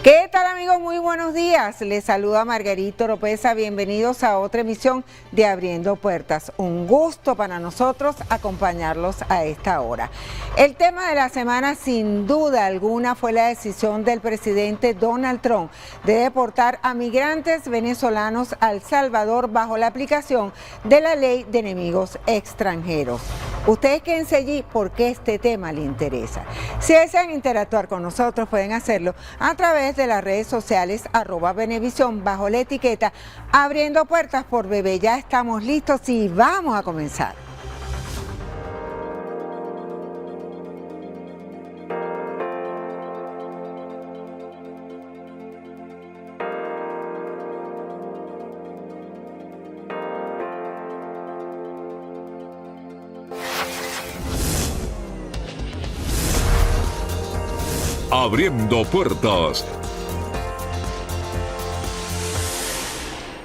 ¿Qué tal, amigos? Muy buenos días. Les saluda Margarita Oropesa. Bienvenidos a otra emisión de Abriendo Puertas. Un gusto para nosotros acompañarlos a esta hora. El tema de la semana, sin duda alguna, fue la decisión del presidente Donald Trump de deportar a migrantes venezolanos a El Salvador bajo la aplicación de la ley de enemigos extranjeros. Ustedes quédense allí porque este tema les interesa. Si desean interactuar con nosotros, pueden hacerlo a través de las redes sociales @Venevisión bajo la etiqueta Abriendo Puertas por Bebé. Ya estamos listos y vamos a comenzar. Abriendo Puertas.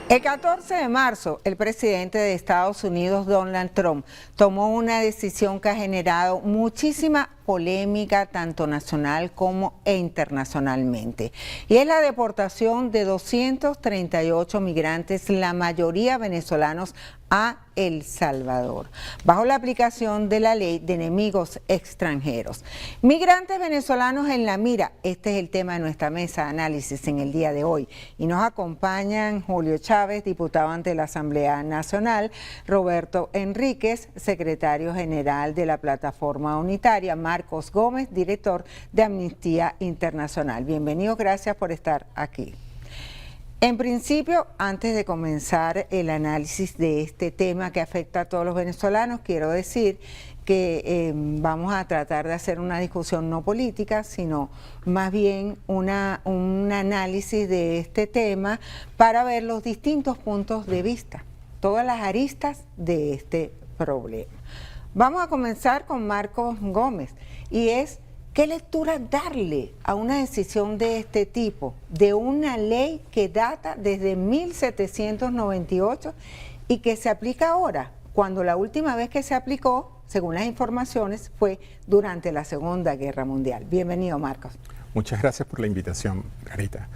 El 14 de marzo, el presidente de Estados Unidos, Donald Trump, tomó una decisión que ha generado muchísima polémica, tanto nacional como internacionalmente. Y es la deportación de 238 migrantes, la mayoría venezolanos, a El Salvador, bajo la aplicación de la ley de enemigos extranjeros. Migrantes venezolanos en la mira, este es el tema de nuestra mesa de análisis en el día de hoy. Y nos acompañan Julio Chávez, diputado ante la Asamblea Nacional, Roberto Enríquez, secretario general de la Plataforma Unitaria, Marcos Gómez, director de Amnistía Internacional. Bienvenidos, gracias por estar aquí. En principio, antes de comenzar el análisis de este tema que afecta a todos los venezolanos, quiero decir que vamos a tratar de hacer una discusión no política, sino más bien un análisis de este tema para ver los distintos puntos de vista, todas las aristas de este problema. Vamos a comenzar con Marcos Gómez, y es: ¿qué lectura darle a una decisión de este tipo, de una ley que data desde 1798 y que se aplica ahora, cuando la última vez que se aplicó, según las informaciones, fue durante la Segunda Guerra Mundial? Bienvenido, Marcos. Muchas gracias por la invitación, Margarita.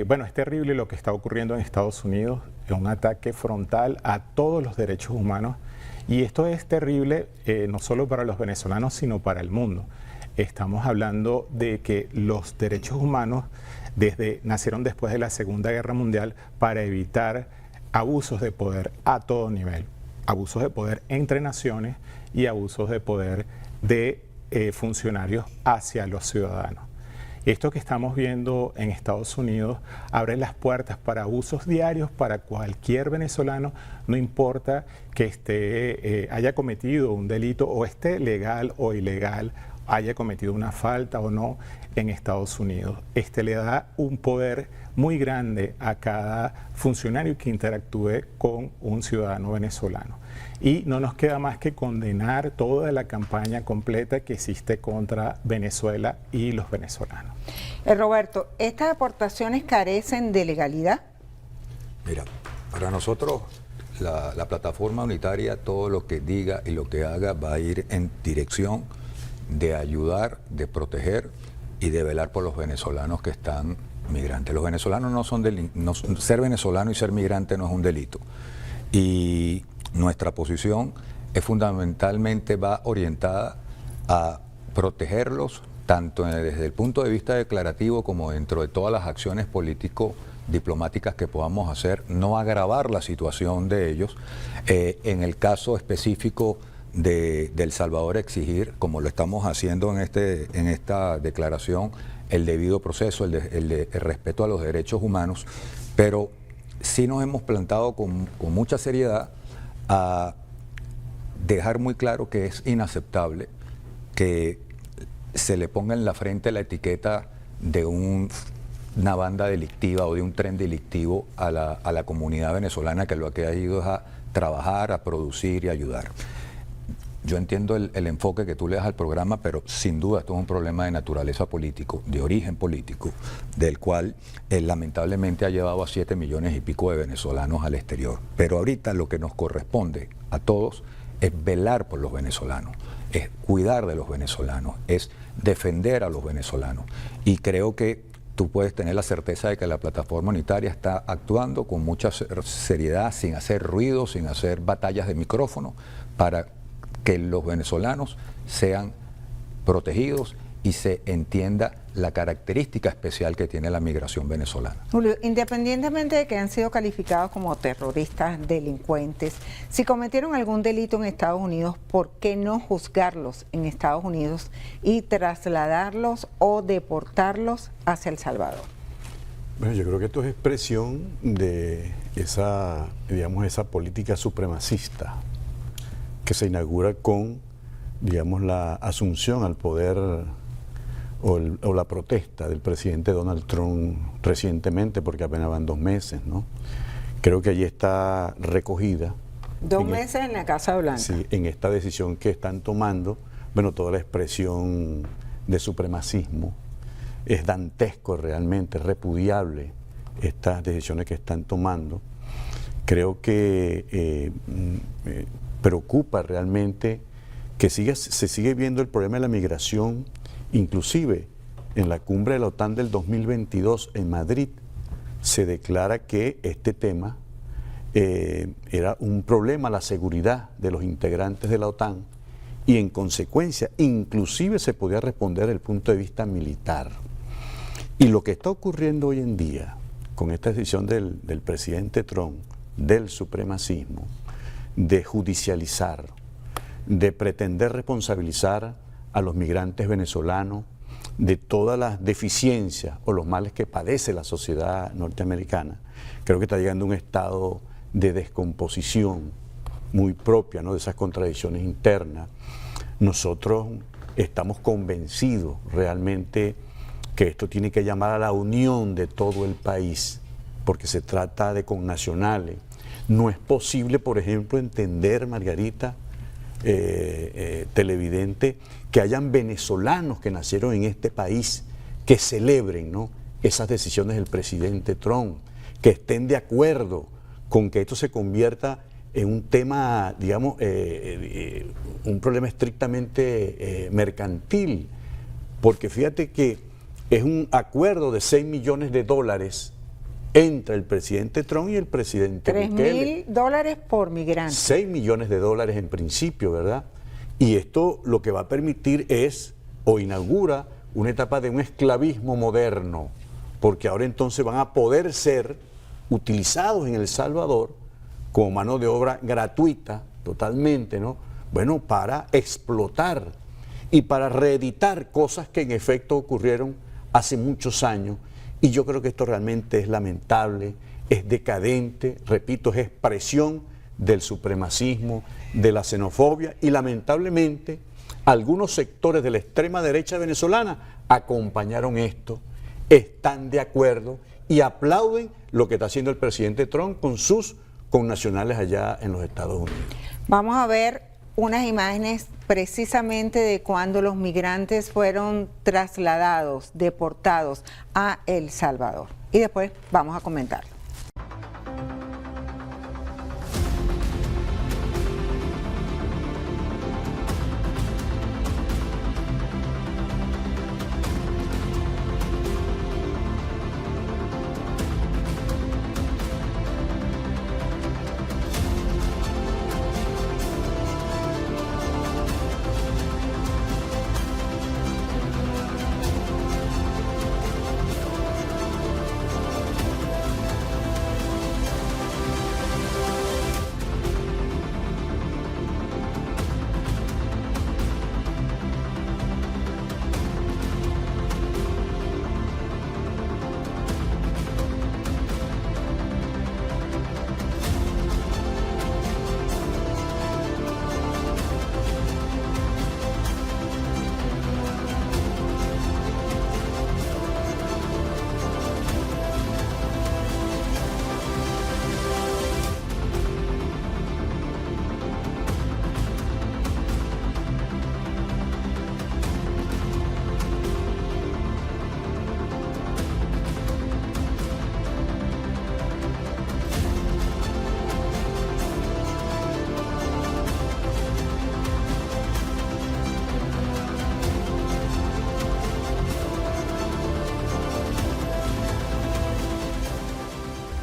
Bueno, es terrible lo que está ocurriendo en Estados Unidos, es un ataque frontal a todos los derechos humanos, y esto es terrible no solo para los venezolanos, sino para el mundo. Estamos hablando de que los derechos humanos nacieron después de la Segunda Guerra Mundial para evitar abusos de poder a todo nivel, abusos de poder entre naciones y abusos de poder de funcionarios hacia los ciudadanos. Esto que estamos viendo en Estados Unidos abre las puertas para abusos diarios para cualquier venezolano, no importa que haya cometido un delito o esté legal o ilegal, haya cometido una falta o no en Estados Unidos. Le da un poder muy grande a cada funcionario que interactúe con un ciudadano venezolano. Y no nos queda más que condenar toda la campaña completa que existe contra Venezuela y los venezolanos. Roberto, ¿estas deportaciones carecen de legalidad? Mira, para nosotros la plataforma unitaria, todo lo que diga y lo que haga va a ir en dirección de ayudar, de proteger y de velar por los venezolanos que están migrantes. Los venezolanos no son ser venezolano y ser migrante no es un delito. Y nuestra posición es fundamentalmente va orientada a protegerlos tanto desde el punto de vista declarativo como dentro de todas las acciones político-diplomáticas que podamos hacer, no agravar la situación de ellos. En el caso específico de El Salvador, exigir, como lo estamos haciendo en esta declaración, el debido proceso, el respeto a los derechos humanos, pero sí nos hemos plantado con mucha seriedad a dejar muy claro que es inaceptable que se le ponga en la frente la etiqueta de una banda delictiva o de un tren delictivo a la comunidad venezolana que lo que ha ido es a trabajar, a producir y ayudar. Yo entiendo el enfoque que tú le das al programa, pero sin duda esto es un problema de naturaleza político, de origen político, del cual lamentablemente ha llevado a 7 millones y pico de venezolanos al exterior. Pero ahorita lo que nos corresponde a todos es velar por los venezolanos, es cuidar de los venezolanos, es defender a los venezolanos. Y creo que tú puedes tener la certeza de que la plataforma unitaria está actuando con mucha seriedad, sin hacer ruido, sin hacer batallas de micrófono, para que los venezolanos sean protegidos y se entienda la característica especial que tiene la migración venezolana. Julio, independientemente de que han sido calificados como terroristas, delincuentes, si cometieron algún delito en Estados Unidos, ¿por qué no juzgarlos en Estados Unidos y trasladarlos o deportarlos hacia El Salvador? Bueno, yo creo que esto es expresión de esa, digamos, esa política supremacista que se inaugura con, digamos, la asunción al poder o la protesta del presidente Donald Trump recientemente, porque apenas van 2 meses, ¿no? Creo que allí está recogida. 2 meses en la Casa Blanca. Sí, en esta decisión que están tomando, bueno, toda la expresión de supremacismo. Es dantesco realmente, es repudiable estas decisiones que están tomando. Creo que preocupa realmente que se sigue viendo el problema de la migración. Inclusive en la cumbre de la OTAN del 2022 en Madrid se declara que este tema era un problema, la seguridad de los integrantes de la OTAN, y en consecuencia inclusive se podía responder desde el punto de vista militar. Y lo que está ocurriendo hoy en día con esta decisión del presidente Trump, del supremacismo, de judicializar, de pretender responsabilizar a los migrantes venezolanos de todas las deficiencias o los males que padece la sociedad norteamericana, creo que está llegando a un estado de descomposición muy propia, ¿no?, de esas contradicciones internas. Nosotros estamos convencidos realmente que esto tiene que llamar a la unión de todo el país, porque se trata de connacionales. No es posible, por ejemplo, entender, Margarita, televidente, que hayan venezolanos que nacieron en este país que celebren, ¿no?, esas decisiones del presidente Trump, que estén de acuerdo con que esto se convierta en un tema, digamos, un problema estrictamente mercantil, porque fíjate que es un acuerdo de $6 millones entre el presidente Trump y el presidente Bukele. $3.000 por migrante. $6 millones en principio, ¿verdad? Y esto lo que va a permitir es, o inaugura, una etapa de un esclavismo moderno, porque ahora entonces van a poder ser utilizados en El Salvador como mano de obra gratuita, totalmente, ¿no? Bueno, para explotar y para reeditar cosas que en efecto ocurrieron hace muchos años. Y yo creo que esto realmente es lamentable, es decadente, repito, es expresión del supremacismo, de la xenofobia, y lamentablemente algunos sectores de la extrema derecha venezolana acompañaron esto, están de acuerdo y aplauden lo que está haciendo el presidente Trump con sus connacionales allá en los Estados Unidos. Vamos a ver unas imágenes precisamente de cuando los migrantes fueron trasladados, deportados a El Salvador. Y después vamos a comentarlo.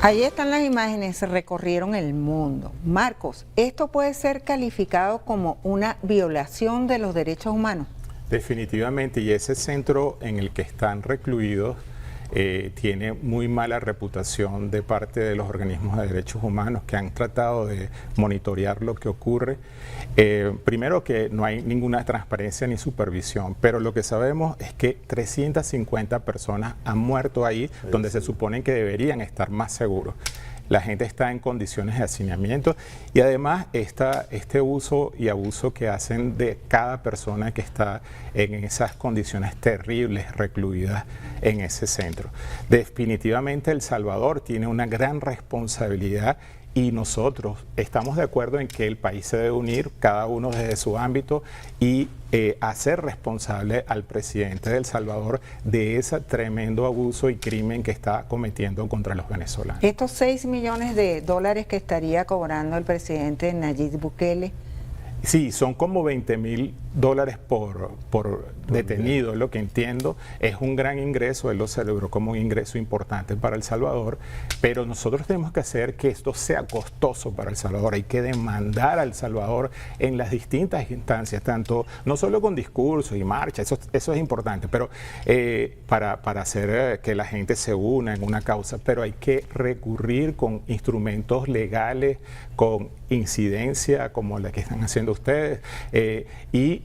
Ahí están las imágenes, recorrieron el mundo. Marcos, ¿esto puede ser calificado como una violación de los derechos humanos? Definitivamente, y ese centro en el que están recluidos tiene muy mala reputación de parte de los organismos de derechos humanos que han tratado de monitorear lo que ocurre. Primero que no hay ninguna transparencia ni supervisión, pero lo que sabemos es que 350 personas han muerto ahí donde se supone que deberían estar más seguros. La gente está en condiciones de hacinamiento y además este uso y abuso que hacen de cada persona que está en esas condiciones terribles recluidas en ese centro. Definitivamente El Salvador tiene una gran responsabilidad y nosotros estamos de acuerdo en que el país se debe unir, cada uno desde su ámbito, y hacer responsable al presidente de El Salvador de ese tremendo abuso y crimen que está cometiendo contra los venezolanos. Estos 6 millones de dólares que estaría cobrando el presidente Nayib Bukele. Sí, son como $20,000 por detenido, es lo que entiendo. Es un gran ingreso, él lo celebró como un ingreso importante para El Salvador, pero nosotros tenemos que hacer que esto sea costoso para El Salvador. Hay que demandar a El Salvador en las distintas instancias, tanto no solo con discursos y marchas, eso es importante, pero para hacer que la gente se una en una causa, pero hay que recurrir con instrumentos legales, con incidencia como la que están haciendo ustedes, y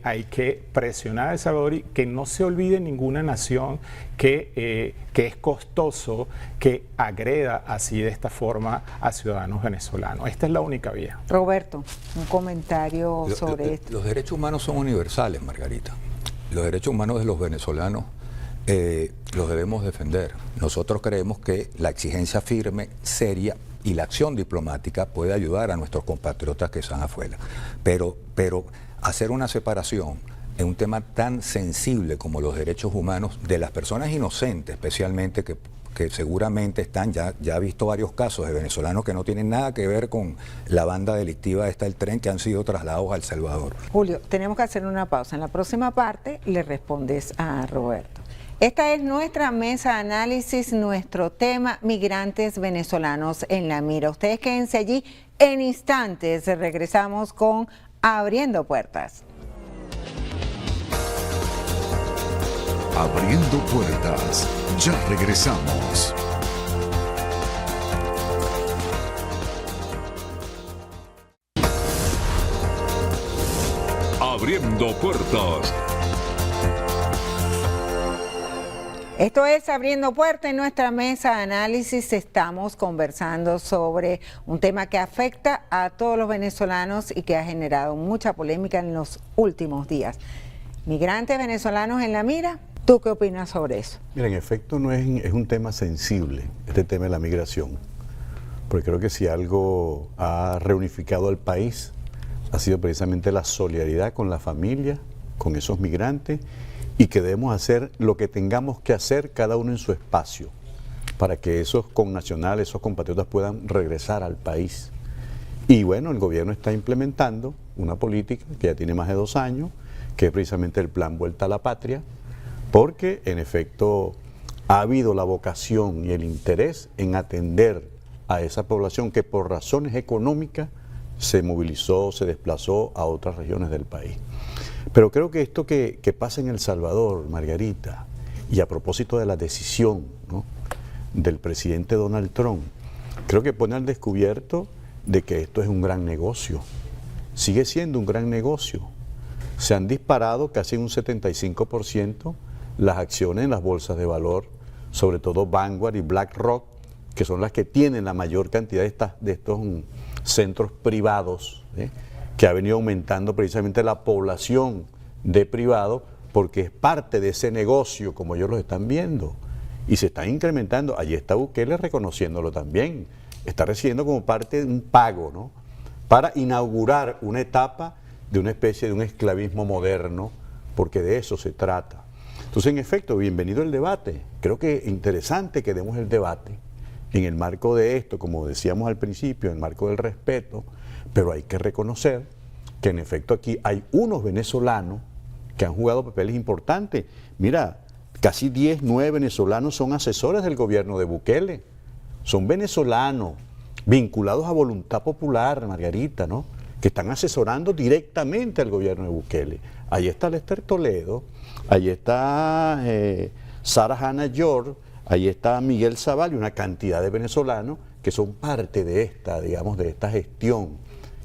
hay que presionar a El Salvador y que no se olvide ninguna nación que es costoso que agreda así de esta forma a ciudadanos venezolanos. Esta es la única vía. Roberto, un comentario sobre esto. Los derechos humanos son universales, Margarita. Los derechos humanos de los venezolanos los debemos defender. Nosotros creemos que la exigencia firme, seria y la acción diplomática puede ayudar a nuestros compatriotas que están afuera. Pero hacer una separación en un tema tan sensible como los derechos humanos de las personas inocentes, especialmente que seguramente están, ya he visto varios casos de venezolanos que no tienen nada que ver con la banda delictiva esta del Tren, que han sido trasladados a El Salvador. Julio, tenemos que hacer una pausa. En la próxima parte le respondes a Roberto. Esta es nuestra mesa de análisis, nuestro tema, migrantes venezolanos en la mira. Ustedes quédense allí, en instantes regresamos con Abriendo Puertas. Abriendo Puertas, ya regresamos. Abriendo Puertas. Esto es Abriendo Puertas. En nuestra mesa de análisis estamos conversando sobre un tema que afecta a todos los venezolanos y que ha generado mucha polémica en los últimos días. ¿Migrantes venezolanos en la mira? ¿Tú qué opinas sobre eso? Mira, en efecto es un tema sensible, este tema de la migración, porque creo que si algo ha reunificado al país ha sido precisamente la solidaridad con la familia, con esos migrantes, y que debemos hacer lo que tengamos que hacer cada uno en su espacio para que esos connacionales, esos compatriotas puedan regresar al país. Y bueno, el gobierno está implementando una política que ya tiene más de 2 años, que es precisamente el plan Vuelta a la Patria, porque en efecto ha habido la vocación y el interés en atender a esa población que por razones económicas se movilizó, se desplazó a otras regiones del país. Pero creo que esto que pasa en El Salvador, Margarita, y a propósito de la decisión, ¿no?, del presidente Donald Trump, creo que pone al descubierto de que esto es un gran negocio. Sigue siendo un gran negocio. Se han disparado casi un 75% las acciones en las bolsas de valor, sobre todo Vanguard y BlackRock, que son las que tienen la mayor cantidad de estos centros privados, que ha venido aumentando precisamente la población de privados, porque es parte de ese negocio, como ellos lo están viendo, y se están incrementando. Allí está Bukele reconociéndolo también, está recibiendo como parte de un pago, ¿no?, para inaugurar una etapa de una especie de un esclavismo moderno, porque de eso se trata. Entonces, en efecto, bienvenido el debate. Creo que es interesante que demos el debate en el marco de esto, como decíamos al principio, en el marco del respeto, pero hay que reconocer que en efecto aquí hay unos venezolanos que han jugado papeles importantes. Mira, casi 9 venezolanos son asesores del gobierno de Bukele. son venezolanos vinculados a Voluntad Popular, Margarita, ¿no?, que están asesorando directamente al gobierno de Bukele. Ahí está Lester Toledo, ahí está Sarah Hannah George, ahí está Miguel Zaval y una cantidad de venezolanos que son parte de esta, digamos, de esta gestión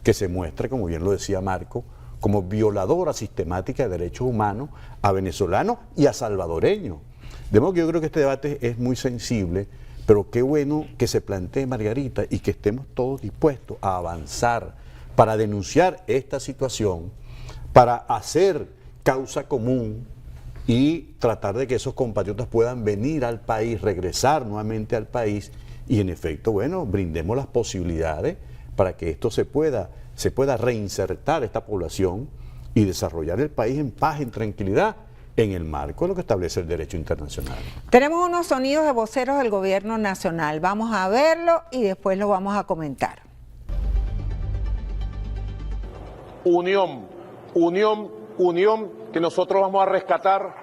que se muestra, como bien lo decía Marco, como violadora sistemática de derechos humanos a venezolanos y a salvadoreños. De modo que yo creo que este debate es muy sensible, pero qué bueno que se plantee, Margarita, y que estemos todos dispuestos a avanzar para denunciar esta situación, para hacer causa común y tratar de que esos compatriotas puedan venir al país, regresar nuevamente al país y en efecto, bueno, brindemos las posibilidades para que esto se pueda reinsertar esta población y desarrollar el país en paz, en tranquilidad, en el marco de lo que establece el derecho internacional. Tenemos unos sonidos de voceros del gobierno nacional. Vamos a verlo y después lo vamos a comentar. Unión, unión, unión, que nosotros vamos a rescatar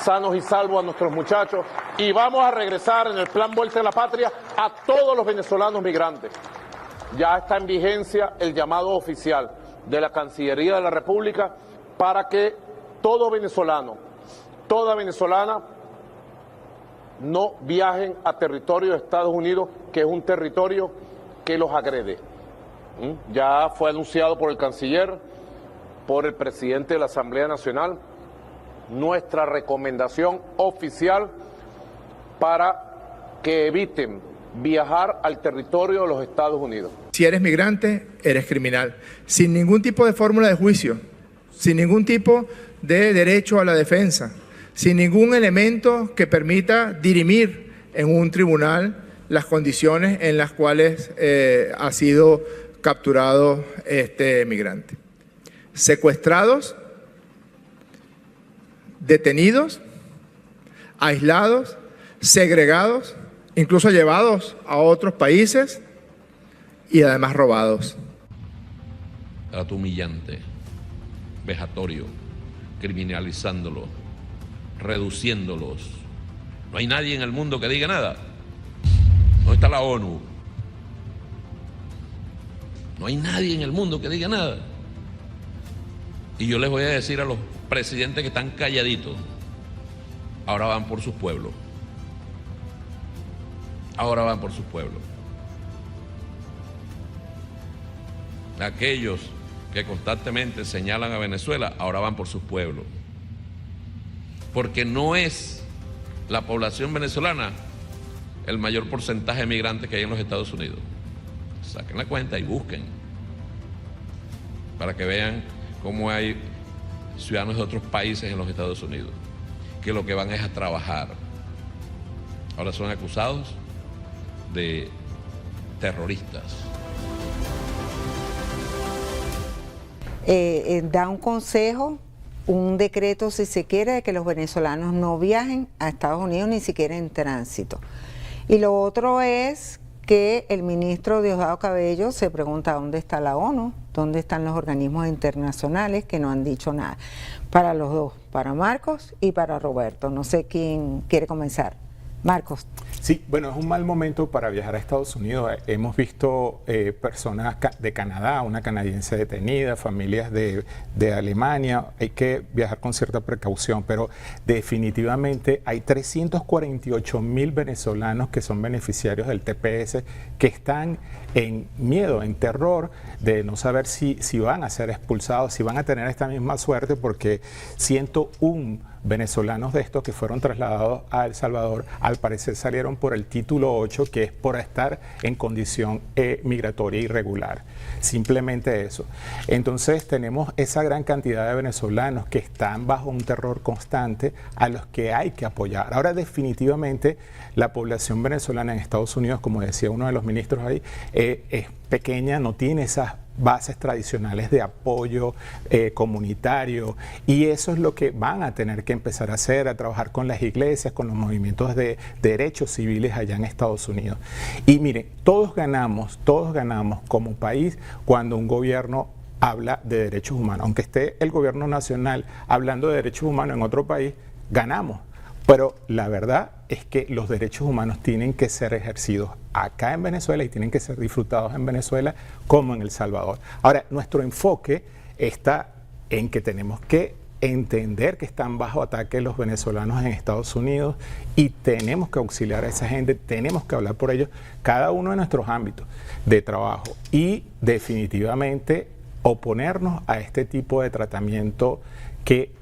sanos y salvos a nuestros muchachos y vamos a regresar en el plan Vuelta a la Patria a todos los venezolanos migrantes. Ya está en vigencia el llamado oficial de la Cancillería de la República para que todo venezolano, toda venezolana no viajen a territorio de Estados Unidos, que es un territorio que los agrede. Ya fue anunciado por el canciller, por el presidente de la Asamblea Nacional, nuestra recomendación oficial para que eviten viajar al territorio de los Estados Unidos. Si eres migrante, eres criminal, sin ningún tipo de fórmula de juicio, sin ningún tipo de derecho a la defensa, sin ningún elemento que permita dirimir en un tribunal las condiciones en las cuales ha sido capturado este migrante. Secuestrados, detenidos, aislados, segregados, incluso llevados a otros países y además robados. Trato humillante, vejatorio, criminalizándolo, reduciéndolos. No hay nadie en el mundo que diga nada. ¿Dónde está la ONU? No hay nadie en el mundo que diga nada. Y yo les voy a decir a los presidentes que están calladitos, ahora van por sus pueblos. Ahora van por sus pueblos. Aquellos que constantemente señalan a Venezuela, ahora van por sus pueblos. Porque no es la población venezolana el mayor porcentaje de migrantes que hay en los Estados Unidos. Saquen la cuenta y busquen, para que vean cómo hay ciudadanos de otros países en los Estados Unidos, que lo que van es a trabajar. Ahora son acusados de terroristas. Da un consejo, un decreto, si se quiere, de que los venezolanos no viajen a Estados Unidos ni siquiera en tránsito. Y lo otro es que el ministro Diosdado Cabello se pregunta dónde está la ONU, dónde están los organismos internacionales que no han dicho nada. Para los dos, para Marcos y para Roberto. No sé quién quiere comenzar. Marcos. Sí, bueno, es un mal momento para viajar a Estados Unidos. Hemos visto personas de Canadá, una canadiense detenida, familias de Alemania. Hay que viajar con cierta precaución, pero definitivamente hay 348.000 venezolanos que son beneficiarios del TPS que están en miedo, en terror de no saber si van a ser expulsados, si van a tener esta misma suerte, porque 101 venezolanos de estos que fueron trasladados a El Salvador, al parecer salieron por el título 8, que es por estar en condición migratoria irregular. Simplemente eso. Entonces tenemos esa gran cantidad de venezolanos que están bajo un terror constante, a los que hay que apoyar. Ahora definitivamente la población venezolana en Estados Unidos, como decía uno de los ministros ahí, es pequeña, no tiene esas bases tradicionales de apoyo comunitario, y eso es lo que van a tener que empezar a hacer, a trabajar con las iglesias, con los movimientos de derechos civiles allá en Estados Unidos. Y miren, todos ganamos como país cuando un gobierno habla de derechos humanos. Aunque esté el gobierno nacional hablando de derechos humanos en otro país, ganamos, Pero la verdad es que los derechos humanos tienen que ser ejercidos acá en Venezuela y tienen que ser disfrutados en Venezuela como en El Salvador. Ahora, nuestro enfoque está en que tenemos que entender que están bajo ataque los venezolanos en Estados Unidos y tenemos que auxiliar a esa gente, tenemos que hablar por ellos, cada uno de nuestros ámbitos de trabajo y definitivamente oponernos a este tipo de tratamiento que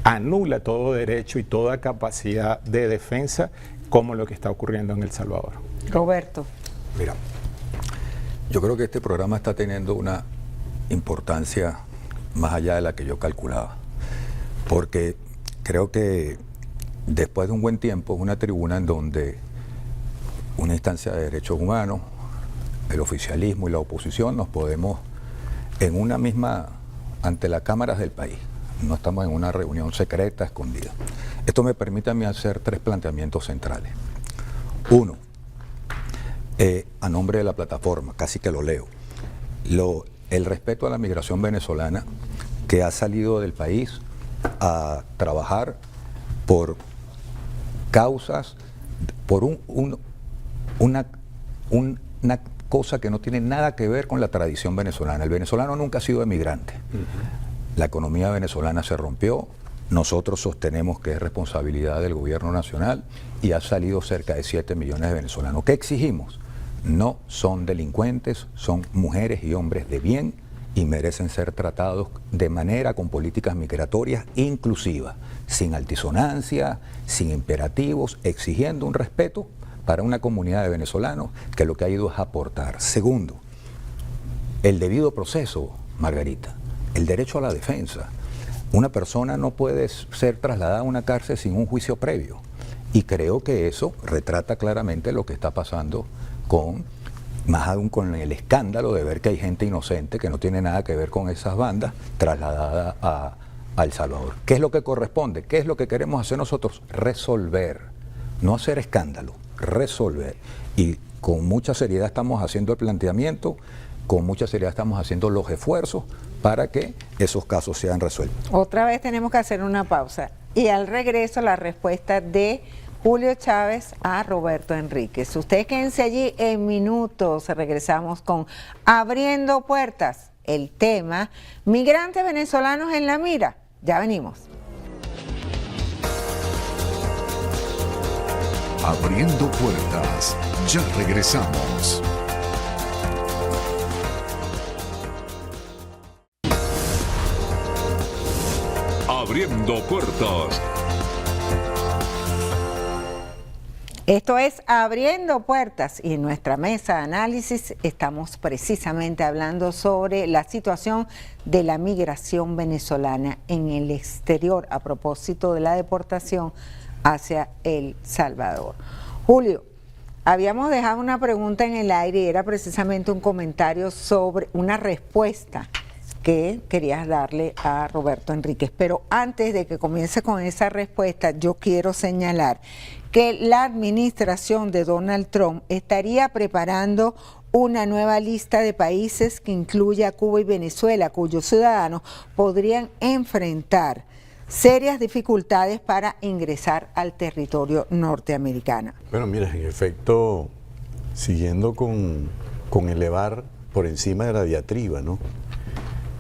anula todo derecho y toda capacidad de defensa como lo que está ocurriendo en El Salvador. Roberto. Mira, yo creo que este programa está teniendo una importancia más allá de la que yo calculaba, porque creo que después de un buen tiempo es una tribuna en donde una instancia de derechos humanos, el oficialismo y la oposición nos podemos en una misma, ante las cámaras del país, no estamos en una reunión secreta, escondida. Esto me permite a mí hacer 3 planteamientos centrales. Uno, a nombre de la plataforma, casi que lo leo, el respeto a la migración venezolana que ha salido del país a trabajar por causas, por una cosa que no tiene nada que ver con la tradición venezolana. El venezolano nunca ha sido emigrante. La economía venezolana se rompió, nosotros sostenemos que es responsabilidad del gobierno nacional y ha salido cerca de 7 millones de venezolanos. ¿Qué exigimos? No son delincuentes, son mujeres y hombres de bien y merecen ser tratados de manera con políticas migratorias inclusivas, sin altisonancia, sin imperativos, exigiendo un respeto para una comunidad de venezolanos que lo que ha ido es aportar. Segundo, el debido proceso, Margarita, el derecho a la defensa. Una persona no puede ser trasladada a una cárcel sin un juicio previo. Y creo que eso retrata claramente lo que está pasando más aún con el escándalo de ver que hay gente inocente que no tiene nada que ver con esas bandas trasladada a El Salvador. ¿Qué es lo que corresponde? ¿Qué es lo que queremos hacer nosotros? Resolver, no hacer escándalo, resolver. Y con mucha seriedad estamos haciendo el planteamiento, con mucha seriedad estamos haciendo los esfuerzos para que esos casos sean resueltos. Otra vez tenemos que hacer una pausa y al regreso la respuesta de Julio Chávez a Roberto Enríquez. Ustedes quédense allí en minutos, regresamos con Abriendo Puertas, el tema migrantes venezolanos en la mira. Ya venimos. Abriendo Puertas, ya regresamos. Abriendo Puertas. Esto es Abriendo Puertas y en nuestra mesa de análisis estamos precisamente hablando sobre la situación de la migración venezolana en el exterior a propósito de la deportación hacia El Salvador. Julio, habíamos dejado una pregunta en el aire y era precisamente un comentario sobre una respuesta que querías darle a Roberto Enríquez. Pero antes de que comience con esa respuesta, yo quiero señalar que la administración de Donald Trump estaría preparando una nueva lista de países que incluye a Cuba y Venezuela, cuyos ciudadanos podrían enfrentar serias dificultades para ingresar al territorio norteamericano. Bueno, mira, en efecto, siguiendo con elevar por encima de la diatriba, ¿no?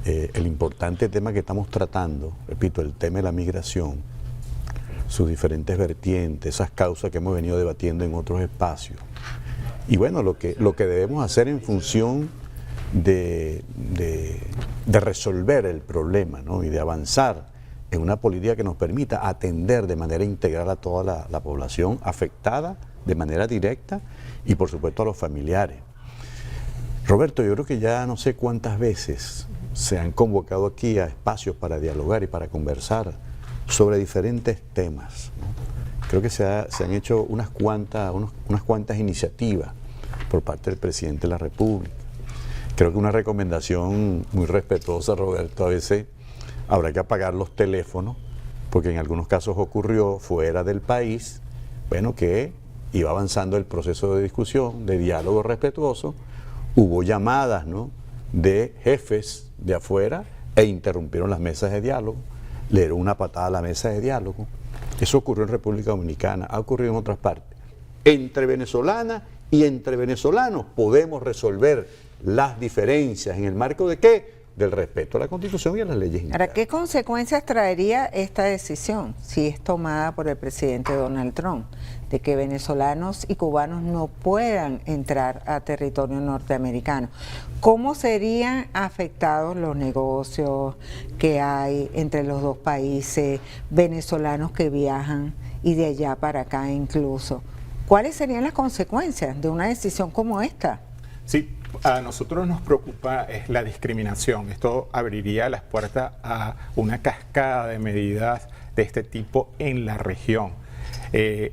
El importante tema que estamos tratando, repito, el tema de la migración, sus diferentes vertientes, esas causas que hemos venido debatiendo en otros espacios. Y bueno, lo que debemos hacer en función de resolver el problema, ¿no? Y de avanzar en una política que nos permita atender de manera integral a toda la población afectada de manera directa y por supuesto a los familiares. Roberto, yo creo que ya no sé cuántas veces se han convocado aquí a espacios para dialogar y para conversar sobre diferentes temas, ¿no? Creo que se han hecho unas cuantas iniciativas por parte del presidente de la República. Creo que una recomendación muy respetuosa, Roberto, a veces habrá que apagar los teléfonos, porque en algunos casos ocurrió fuera del país, bueno, que iba avanzando el proceso de discusión, de diálogo respetuoso, hubo llamadas, ¿no?, de jefes de afuera e interrumpieron las mesas de diálogo, le dieron una patada a la mesa de diálogo. Eso ocurrió en República Dominicana, ha ocurrido en otras partes. Entre venezolanas y entre venezolanos podemos resolver las diferencias en el marco de ¿qué? Del respeto a la Constitución y a las leyes internas. Ahora, ¿qué consecuencias traería esta decisión si es tomada por el presidente Donald Trump, de que venezolanos y cubanos no puedan entrar a territorio norteamericano? ¿Cómo serían afectados los negocios que hay entre los dos países, venezolanos que viajan y de allá para acá incluso? ¿Cuáles serían las consecuencias de una decisión como esta? Sí, a nosotros nos preocupa es la discriminación. Esto abriría las puertas a una cascada de medidas de este tipo en la región.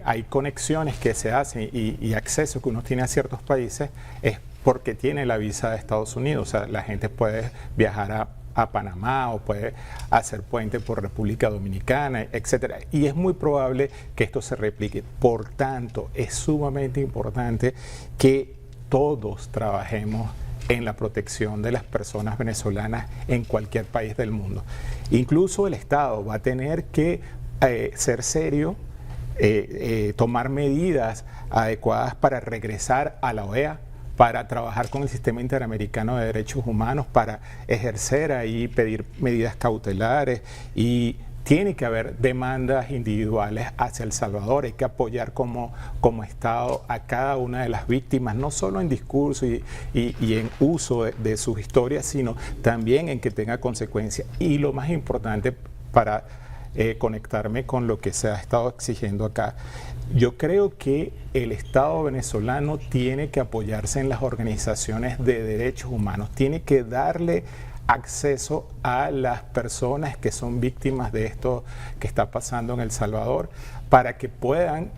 Hay conexiones que se hacen y acceso que uno tiene a ciertos países es porque tiene la visa de Estados Unidos. O sea, la gente puede viajar a Panamá o puede hacer puente por República Dominicana, etcétera. Y es muy probable que esto se replique. Por tanto, es sumamente importante que todos trabajemos en la protección de las personas venezolanas en cualquier país del mundo. Incluso el Estado va a tener que ser serio, tomar medidas adecuadas para regresar a la OEA, para trabajar con el Sistema Interamericano de Derechos Humanos, para ejercer ahí, pedir medidas cautelares, y tiene que haber demandas individuales hacia El Salvador. Hay que apoyar como Estado a cada una de las víctimas, no solo en discurso y en uso de sus historias, sino también en que tenga consecuencias. Y lo más importante, para conectarme con lo que se ha estado exigiendo acá, yo creo que el Estado venezolano tiene que apoyarse en las organizaciones de derechos humanos, tiene que darle acceso a las personas que son víctimas de esto que está pasando en El Salvador, para que puedan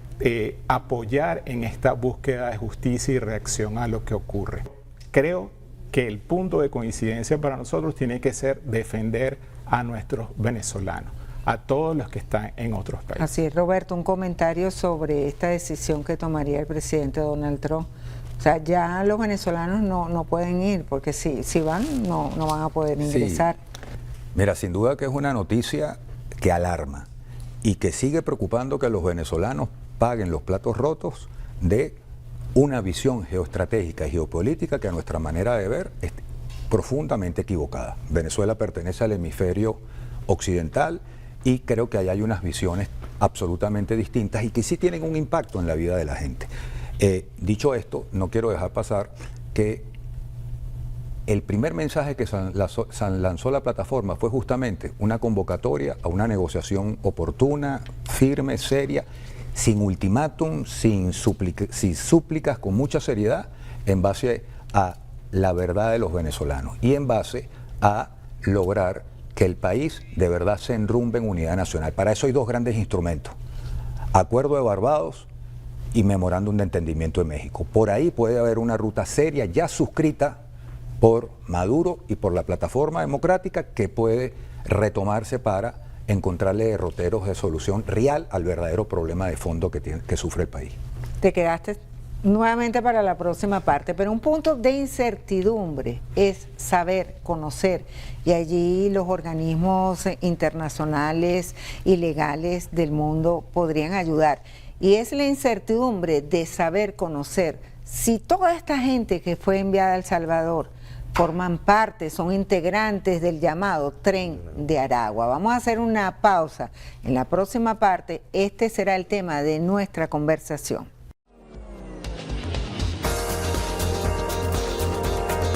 apoyar en esta búsqueda de justicia y reacción a lo que ocurre. Creo que el punto de coincidencia para nosotros tiene que ser defender a nuestros venezolanos, a todos los que están en otros países. Así es, Roberto, un comentario sobre esta decisión que tomaría el presidente Donald Trump. O sea, ya los venezolanos no pueden ir, porque si van, no van a poder ingresar. Sí. Mira, sin duda que es una noticia que alarma y que sigue preocupando que los venezolanos paguen los platos rotos de una visión geoestratégica y geopolítica que a nuestra manera de ver es profundamente equivocada. Venezuela pertenece al hemisferio occidental y creo que ahí hay unas visiones absolutamente distintas y que sí tienen un impacto en la vida de la gente. Dicho esto, no quiero dejar pasar que el primer mensaje que lanzó la plataforma fue justamente una convocatoria a una negociación oportuna, firme, seria, sin ultimátum, sin súplicas, con mucha seriedad, en base a la verdad de los venezolanos y en base a lograr que el país de verdad se enrumbe en unidad nacional. Para eso hay dos grandes instrumentos: Acuerdo de Barbados y Memorándum de Entendimiento de México. Por ahí puede haber una ruta seria ya suscrita por Maduro y por la plataforma democrática que puede retomarse para encontrarle derroteros de solución real al verdadero problema de fondo que sufre el país. Te quedaste nuevamente para la próxima parte, pero un punto de incertidumbre es saber, conocer, y allí los organismos internacionales y legales del mundo podrían ayudar. Y es la incertidumbre de saber, conocer si toda esta gente que fue enviada a El Salvador forman parte, son integrantes del llamado Tren de Aragua. Vamos a hacer una pausa. En la próxima parte, este será el tema de nuestra conversación.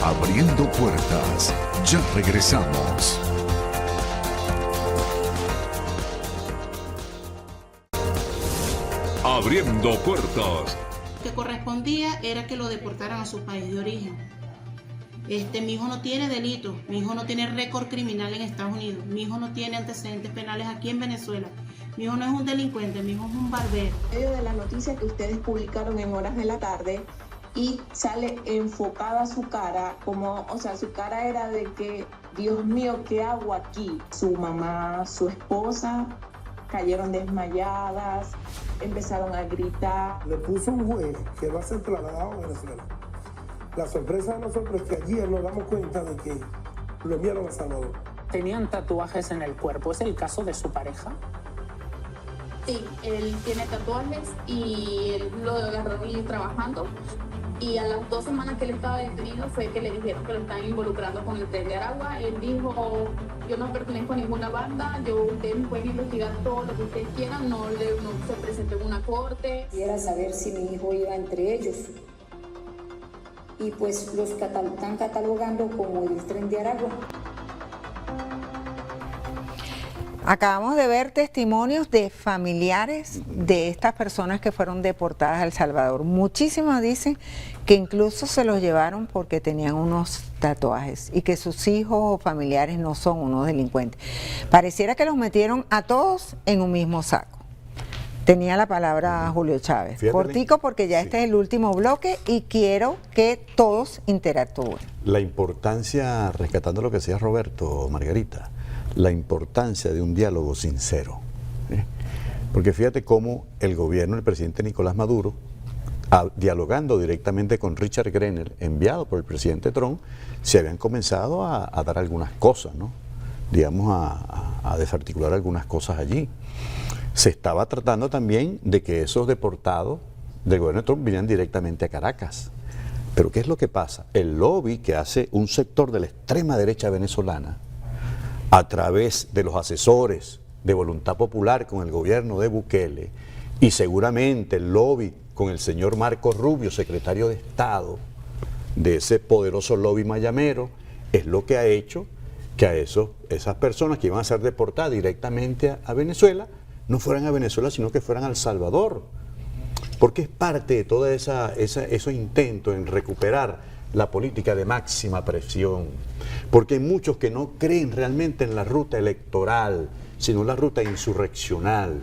Abriendo puertas, ya regresamos. Abriendo puertas. Lo que correspondía era que lo deportaran a su país de origen. Mi hijo no tiene delito, mi hijo no tiene récord criminal en Estados Unidos, mi hijo no tiene antecedentes penales aquí en Venezuela, mi hijo no es un delincuente, mi hijo es un barbero. En medio de la noticia que ustedes publicaron en horas de la tarde y sale enfocada su cara, su cara era de que, Dios mío, ¿qué hago aquí? Su mamá, su esposa cayeron desmayadas, empezaron a gritar. Le puso un juez que va a ser trasladado a Venezuela. La sorpresa de nosotros es que ayer nos damos cuenta de que lo enviaron a Salvador. Tenían tatuajes en el cuerpo. ¿Es el caso de su pareja? Sí, él tiene tatuajes y él lo agarraron ahí trabajando. Y a las 2 semanas que él estaba detenido fue que le dijeron que lo estaban involucrando con el Tren de Aragua. Él dijo, yo no pertenezco a ninguna banda, ustedes pueden investigar todo lo que ustedes quieran, no se presentó en una corte. Quisiera saber si mi hijo iba entre ellos. Y pues los están catalogando como el Tren de Aragua. Acabamos de ver testimonios de familiares de estas personas que fueron deportadas a El Salvador. Muchísimos dicen que incluso se los llevaron porque tenían unos tatuajes y que sus hijos o familiares no son unos delincuentes. Pareciera que los metieron a todos en un mismo saco. Tenía la palabra Julio Chávez. Fíjate, cortico porque ya este es el último bloque y quiero que todos interactúen. La importancia, rescatando lo que decía Roberto, Margarita, la importancia de un diálogo sincero. Porque fíjate cómo el gobierno del presidente Nicolás Maduro, dialogando directamente con Richard Grenell, enviado por el presidente Trump, se habían comenzado a dar algunas cosas, ¿no? Digamos, a desarticular algunas cosas allí. Se estaba tratando también de que esos deportados del gobierno de Trump vinieran directamente a Caracas. Pero ¿qué es lo que pasa? El lobby que hace un sector de la extrema derecha venezolana, a través de los asesores de Voluntad Popular con el gobierno de Bukele, y seguramente el lobby con el señor Marco Rubio, secretario de Estado de ese poderoso lobby mayamero, es lo que ha hecho que a esas personas que iban a ser deportadas directamente a Venezuela, no fueran a Venezuela, sino que fueran a El Salvador. Porque es parte de todo esos intentos en recuperar la política de máxima presión, porque hay muchos que no creen realmente en la ruta electoral, sino en la ruta insurreccional.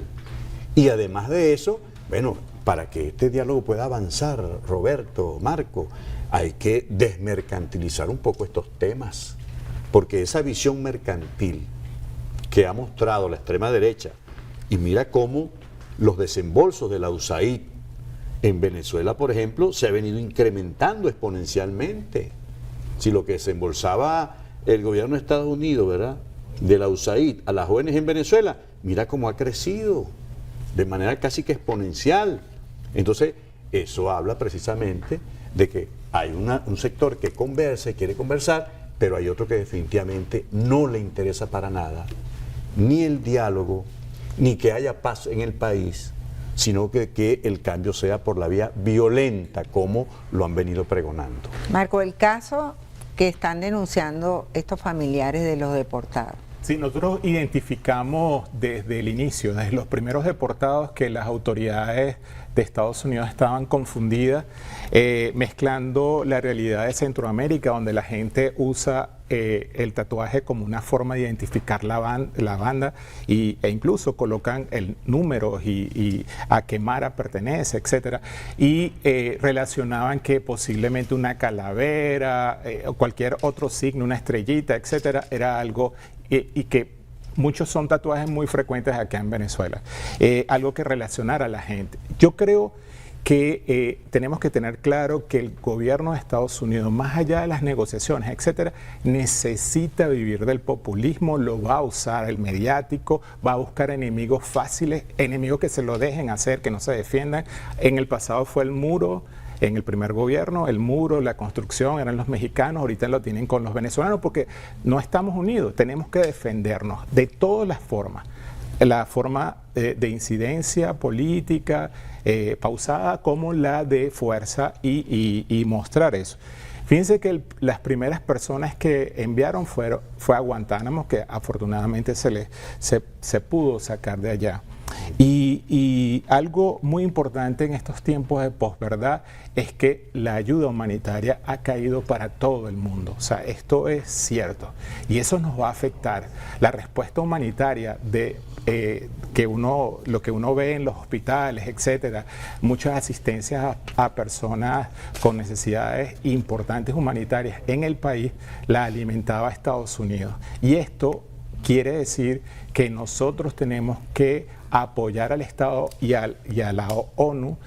Y además de eso, bueno, para que este diálogo pueda avanzar, Roberto, Marco, hay que desmercantilizar un poco estos temas, porque esa visión mercantil que ha mostrado la extrema derecha, y mira cómo los desembolsos de la USAID en Venezuela, por ejemplo, se ha venido incrementando exponencialmente. Si lo que desembolsaba el gobierno de Estados Unidos, ¿verdad?, de la USAID a las jóvenes en Venezuela, mira cómo ha crecido de manera casi que exponencial. Entonces, eso habla precisamente de que hay un sector que conversa y quiere conversar, pero hay otro que definitivamente no le interesa para nada ni el diálogo, ni que haya paz en el país, sino que el cambio sea por la vía violenta, como lo han venido pregonando. Marco, el caso que están denunciando estos familiares de los deportados. Sí, nosotros identificamos desde el inicio, desde los primeros deportados, que las autoridades de Estados Unidos estaban confundidas, mezclando la realidad de Centroamérica, donde la gente usa el tatuaje como una forma de identificar la banda e incluso colocan el número y a qué mara pertenece, etcétera, y relacionaban que posiblemente una calavera o cualquier otro signo, una estrellita, etcétera, era algo y que muchos son tatuajes muy frecuentes acá en Venezuela, algo que relacionar a la gente. Yo creo que tenemos que tener claro que el gobierno de Estados Unidos, más allá de las negociaciones, etcétera, necesita vivir del populismo, lo va a usar el mediático, va a buscar enemigos fáciles, enemigos que se lo dejen hacer, que no se defiendan. En el pasado fue el muro. En el primer gobierno, el muro, la construcción eran los mexicanos, ahorita lo tienen con los venezolanos porque no estamos unidos, tenemos que defendernos de todas las formas. La forma de incidencia política pausada como la de fuerza y mostrar eso. Fíjense que las primeras personas que enviaron fue a Guantánamo, que afortunadamente se pudo sacar de allá. Y algo muy importante en estos tiempos de posverdad es que la ayuda humanitaria ha caído para todo el mundo. O sea, esto es cierto. Y eso nos va a afectar. La respuesta humanitaria de lo que uno ve en los hospitales, etcétera, muchas asistencias a personas con necesidades importantes humanitarias en el país, la alimentaba Estados Unidos. Y esto quiere decir que nosotros tenemos que apoyar al Estado y a la ONU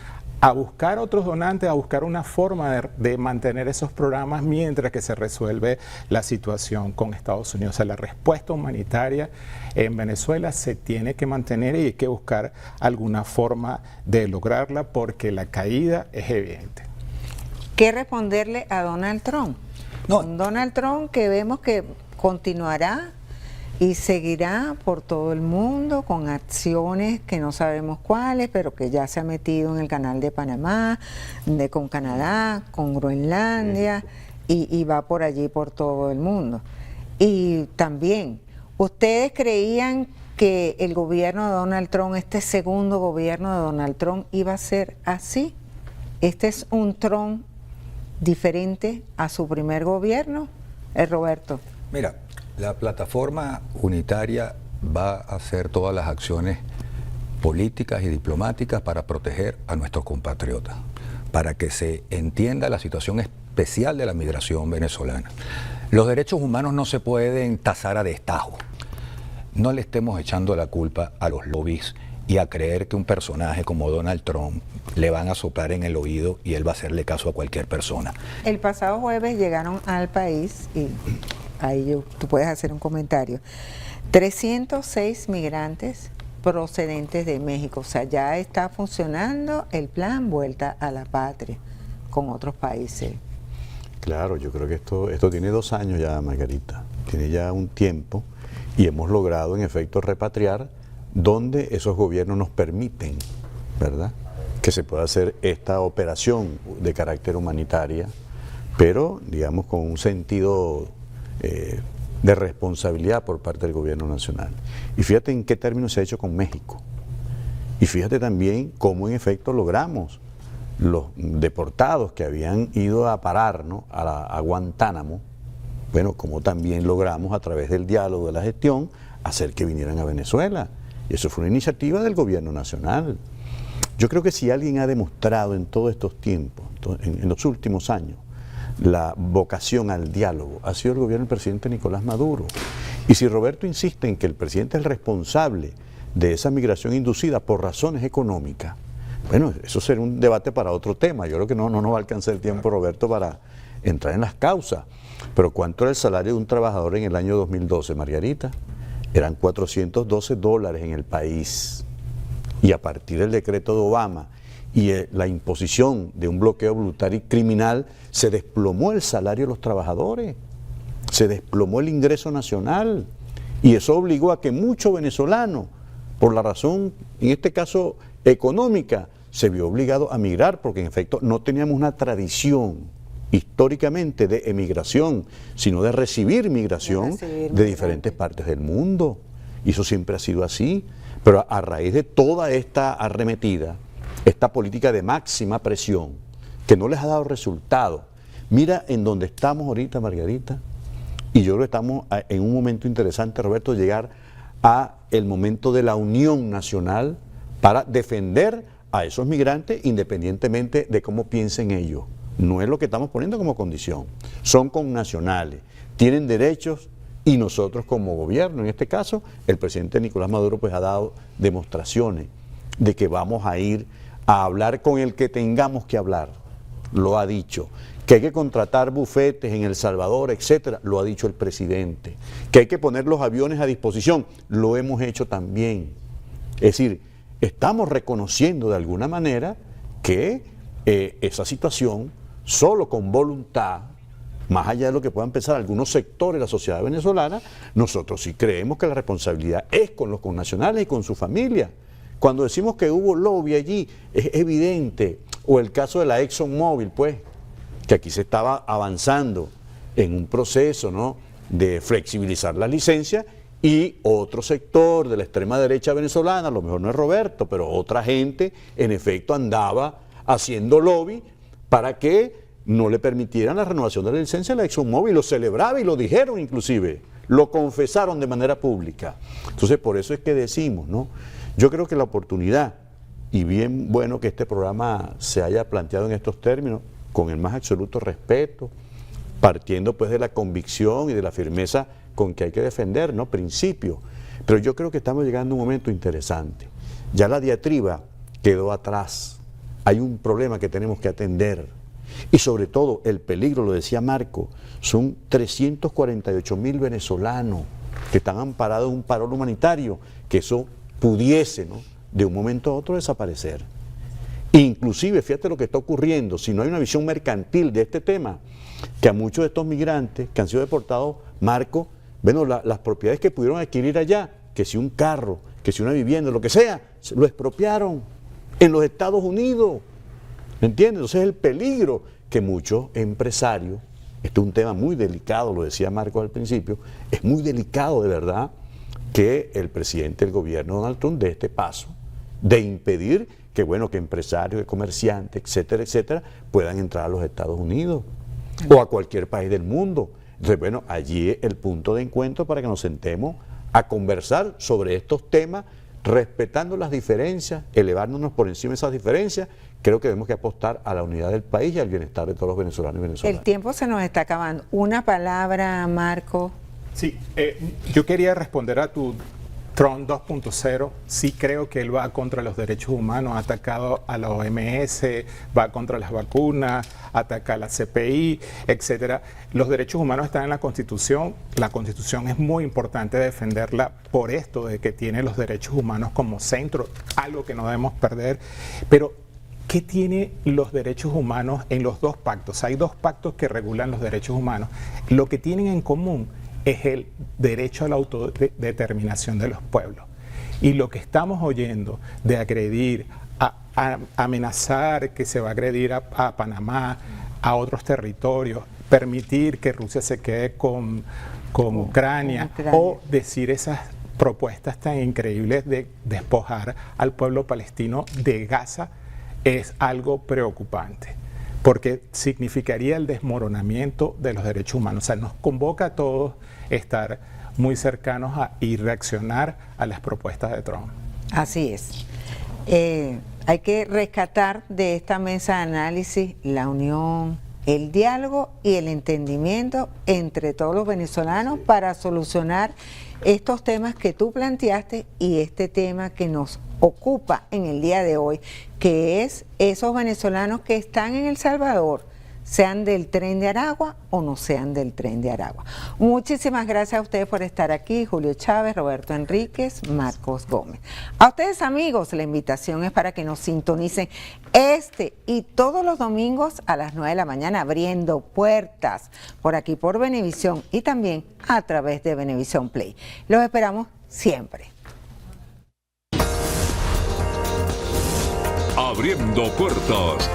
a buscar otros donantes, a buscar una forma de mantener esos programas mientras que se resuelve la situación con Estados Unidos. O sea, la respuesta humanitaria en Venezuela se tiene que mantener y hay que buscar alguna forma de lograrla porque la caída es evidente. ¿Qué responderle a Donald Trump? No. Un Donald Trump que vemos que continuará y seguirá por todo el mundo con acciones que no sabemos cuáles, pero que ya se ha metido en el canal de Panamá, con Canadá, con Groenlandia, y va por allí por todo el mundo. Y también, ¿ustedes creían que el gobierno de Donald Trump, este segundo gobierno de Donald Trump, iba a ser así? ¿Este es un Trump diferente a su primer gobierno? Roberto. Mira, la plataforma unitaria va a hacer todas las acciones políticas y diplomáticas para proteger a nuestros compatriotas, para que se entienda la situación especial de la migración venezolana. Los derechos humanos no se pueden tasar a destajo. No le estemos echando la culpa a los lobbies y a creer que un personaje como Donald Trump le van a soplar en el oído y él va a hacerle caso a cualquier persona. El pasado jueves llegaron al país, y ahí tú puedes hacer un comentario, 306 migrantes procedentes de México. O sea, ya está funcionando el plan Vuelta a la Patria con otros países. Claro, yo creo que esto tiene 2 años ya, Margarita. Tiene ya un tiempo y hemos logrado en efecto repatriar donde esos gobiernos nos permiten, ¿verdad?, que se pueda hacer esta operación de carácter humanitaria, pero digamos con un sentido de responsabilidad por parte del gobierno nacional. Y fíjate en qué términos se ha hecho con México. Y fíjate también cómo en efecto logramos los deportados que habían ido a parar, ¿no?, a Guantánamo, bueno, como también logramos a través del diálogo de la gestión hacer que vinieran a Venezuela. Y eso fue una iniciativa del gobierno nacional. Yo creo que si alguien ha demostrado en todos estos tiempos, en los últimos años, la vocación al diálogo, ha sido el gobierno del presidente Nicolás Maduro. Y si Roberto insiste en que el presidente es el responsable de esa migración inducida por razones económicas, bueno, eso será un debate para otro tema. Yo creo que no nos va a alcanzar el tiempo, Roberto, para entrar en las causas. Pero ¿cuánto era el salario de un trabajador en el año 2012, Margarita? Eran $412 en el país. Y a partir del decreto de Obama y la imposición de un bloqueo voluntario y criminal, se desplomó el salario de los trabajadores, se desplomó el ingreso nacional, y eso obligó a que muchos venezolanos, por la razón, en este caso económica, se vio obligado a migrar, porque en efecto no teníamos una tradición históricamente de emigración, sino de recibir migración de diferentes partes del mundo, y eso siempre ha sido así. Pero a raíz de toda esta arremetida, esta política de máxima presión, que no les ha dado resultado, mira en donde estamos ahorita, Margarita, y yo creo que estamos en un momento interesante, Roberto, llegar a el momento de la unión nacional para defender a esos migrantes independientemente de cómo piensen ellos. No es lo que estamos poniendo como condición. Son connacionales, tienen derechos, y nosotros como gobierno, en este caso, el presidente Nicolás Maduro pues ha dado demostraciones de que vamos a ir a hablar con el que tengamos que hablar. Lo ha dicho. Que hay que contratar bufetes en El Salvador, etcétera, lo ha dicho el presidente. Que hay que poner los aviones a disposición, lo hemos hecho también. Es decir, estamos reconociendo de alguna manera que esa situación, solo con voluntad, más allá de lo que puedan pensar algunos sectores de la sociedad venezolana, nosotros sí creemos que la responsabilidad es con los connacionales y con su familia. Cuando decimos que hubo lobby allí, es evidente. O el caso de la ExxonMobil, pues, que aquí se estaba avanzando en un proceso, ¿no?, de flexibilizar las licencias, y otro sector de la extrema derecha venezolana, a lo mejor no es Roberto, pero otra gente, en efecto, andaba haciendo lobby para que no le permitieran la renovación de la licencia a la ExxonMobil. Lo celebraba y lo dijeron inclusive, lo confesaron de manera pública. Entonces, por eso es que decimos, ¿no? Yo creo que la oportunidad, y bien bueno que este programa se haya planteado en estos términos, con el más absoluto respeto, partiendo pues de la convicción y de la firmeza con que hay que defender, ¿no?, principios. Pero yo creo que estamos llegando a un momento interesante. Ya la diatriba quedó atrás. hay un problema que tenemos que atender. Y sobre todo el peligro, lo decía Marco, son 348.000 venezolanos que están amparados en un paro humanitario, que eso pudiese, ¿no?, de un momento a otro desaparecer. Inclusive, fíjate lo que está ocurriendo, si no hay una visión mercantil de este tema, que a muchos de estos migrantes que han sido deportados, Marco, bueno, las propiedades que pudieron adquirir allá, que si un carro, que si una vivienda, lo que sea, lo expropiaron en los Estados Unidos. ¿Me entiendes? Entonces el peligro que muchos empresarios, este es un tema muy delicado, lo decía Marco al principio, es muy delicado de verdad que el presidente del gobierno Donald Trump dé este paso de impedir que, bueno, que empresarios, que comerciantes, etcétera, etcétera, puedan entrar a los Estados Unidos o a cualquier país del mundo. Entonces, bueno, allí es el punto de encuentro para que nos sentemos a conversar sobre estos temas, respetando las diferencias, elevándonos por encima de esas diferencias. Creo que tenemos que apostar a la unidad del país y al bienestar de todos los venezolanos y venezolanas. El tiempo se nos está acabando. Una palabra, Marco. Sí, yo quería responder a tu Trump 2.0. Sí creo que él va contra los derechos humanos, ha atacado a la OMS, va contra las vacunas, ataca a la CPI, etcétera. Los derechos humanos están en la Constitución. La Constitución es muy importante defenderla por esto de que tiene los derechos humanos como centro, algo que no debemos perder. Pero ¿qué tiene los derechos humanos en los dos pactos? Hay dos pactos que regulan los derechos humanos. Lo que tienen en común es el derecho a la autodeterminación de los pueblos. Y lo que estamos oyendo de agredir, a amenazar que se va a agredir a Panamá, a otros territorios, permitir que Rusia se quede con Ucrania, o decir esas propuestas tan increíbles de despojar al pueblo palestino de Gaza, es algo preocupante, porque significaría el desmoronamiento de los derechos humanos. O sea, nos convoca a todos estar muy cercanos y reaccionar a las propuestas de Trump. Así es. Hay que rescatar de esta mesa de análisis la unión, el diálogo y el entendimiento entre todos los venezolanos para solucionar estos temas que tú planteaste y este tema que nos ocupa en el día de hoy, que es esos venezolanos que están en El Salvador, sean del Tren de Aragua o no sean del Tren de Aragua. Muchísimas gracias a ustedes por estar aquí, Julio Chávez, Roberto Enríquez, Marcos Gómez. A ustedes, amigos, la invitación es para que nos sintonicen este y todos los domingos a las 9 de la mañana, abriendo puertas por aquí por Venevisión y también a través de Venevisión Play. Los esperamos siempre. Abriendo puertas.